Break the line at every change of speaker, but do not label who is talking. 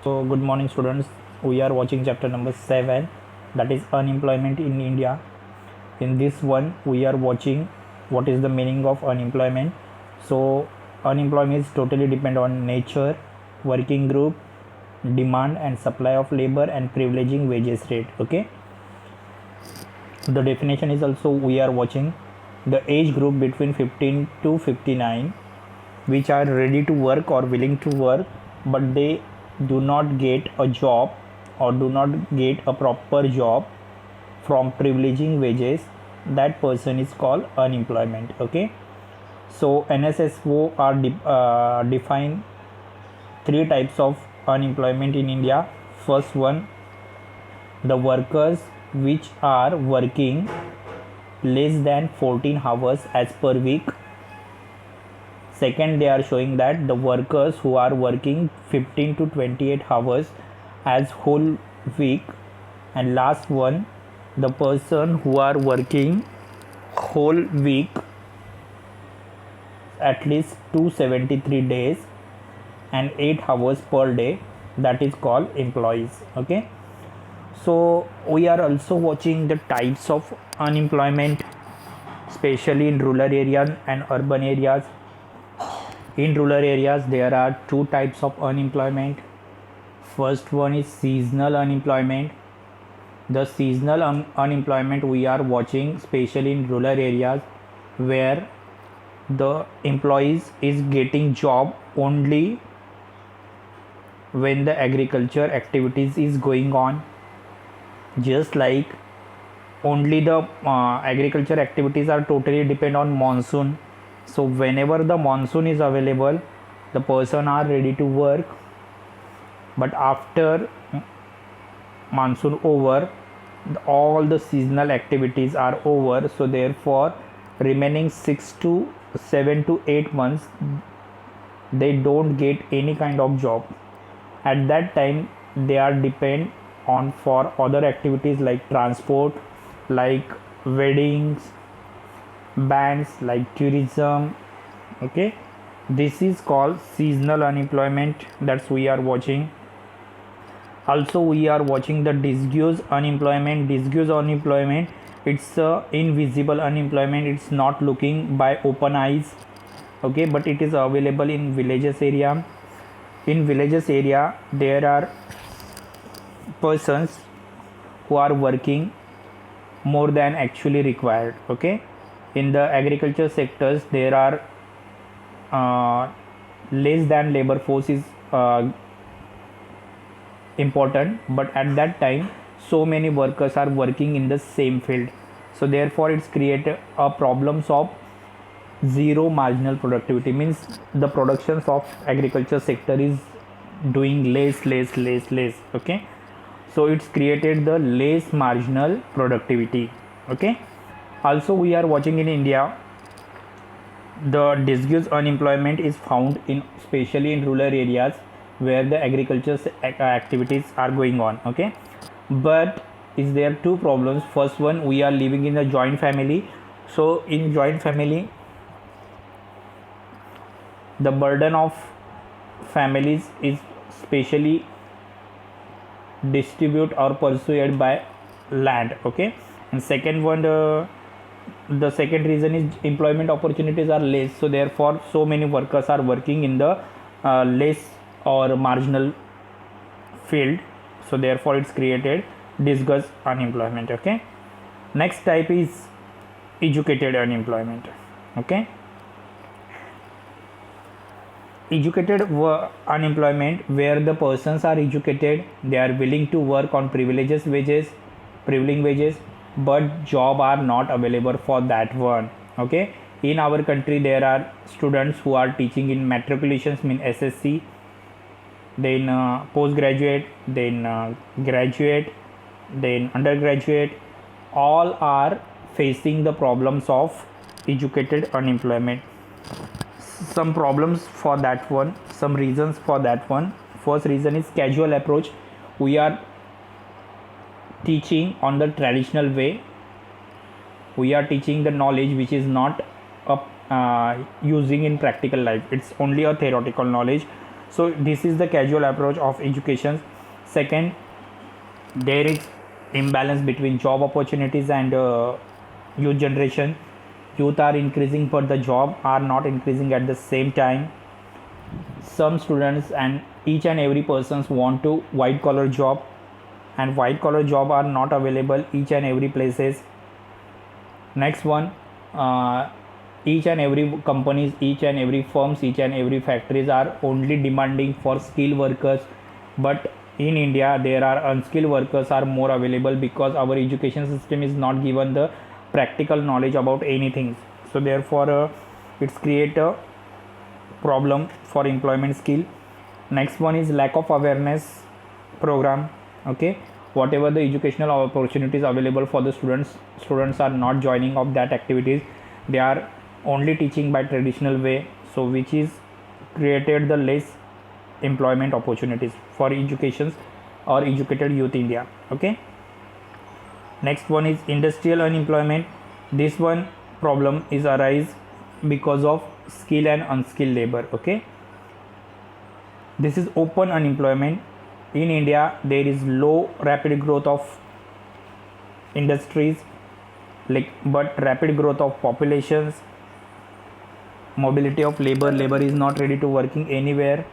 So, good morning, students. We are watching chapter number 7, that is unemployment in India. In this one, we are watching what is the meaning of unemployment. So, unemployment is totally depend on nature, working group, demand and supply of labor, and privileging wages rate. Okay, the definition is also we are watching the age group between 15 to 59 which are ready to work or willing to work, but they do not get a job or do not get a proper job from privileging wages. That person is called unemployment. Okay, so NSSO are define three types of unemployment in India. First one, the workers which are working less than 14 hours as per week. Second, they are showing that the workers who are working 15 to 28 hours as whole week. And last one, the person who are working whole week at least 273 days and 8 hours per day, that is called employees. Okay, so we are also watching the types of unemployment, especially in rural areas and urban areas. In rural areas, there are two types of unemployment. First one is seasonal unemployment. The seasonal unemployment we are watching, especially in rural areas, where the employees is getting job only when the agriculture activities is going on. Just like only the agriculture activities are totally depend on monsoon. So whenever the monsoon is available, the person are ready to work, but after monsoon over, all the seasonal activities are over. So therefore remaining 6 to 7 to 8 months, they don't get any kind of job. At that time they are depend on for other activities like transport, like weddings, bands, like tourism. Okay, this is called seasonal unemployment. That's we are watching. Also we are watching the disguised unemployment. Disguised unemployment, it's invisible unemployment. It's not looking by open eyes. Okay, but it is available in villages area. In villages area, there are persons who are working more than actually required. Okay, in the agriculture sectors, there are less than labor force is important, but at that time so many workers are working in the same field. So therefore it's created a problems of zero marginal productivity, means the productions of agriculture sector is doing less. Okay, so it's created the less marginal productivity. Okay, also we are watching in India, the disguised unemployment is found in especially in rural areas where the agriculture activities are going on. Okay, but is there two problems. First one, we are living in a joint family. So in joint family, the burden of families is specially distribute or pursued by land. Okay, and second one, the second reason is employment opportunities are less. So therefore so many workers are working in the less or marginal field. So therefore it's created disguised unemployment. Okay, next type is educated unemployment. Okay, educated unemployment, where the persons are educated, they are willing to work on privileging wages, but job are not available for that one. Okay, in our country there are students who are teaching in matriculations, mean SSC, then postgraduate, then graduate, then undergraduate. All are facing the problems of educated unemployment. Some problems for that one, some reasons for that one. First reason is casual approach. We are teaching on the traditional way. We are teaching the knowledge which is not using in practical life. It's only a theoretical knowledge. So this is the casual approach of education. Second, there is imbalance between job opportunities and youth generation. Youth are increasing but the job are not increasing at the same time. Some students and each and every persons want to white collar job, and white collar job are not available each and every places. Next one, each and every companies, each and every firms, each and every factories are only demanding for skilled workers, but in India there are unskilled workers are more available because our education system is not given the practical knowledge about anything. So therefore it's create a problem for employment skill. Next one is lack of awareness program. Okay, whatever the educational opportunities available for the students are not joining of that activities. They are only teaching by traditional way, so which is created the less employment opportunities for educations or educated youth India. Okay, next one is industrial unemployment. This one problem is arise because of skill and unskilled labor. Okay, this is open unemployment. In India there is low rapid growth of industries, like, but rapid growth of populations, mobility of labor is not ready to working anywhere.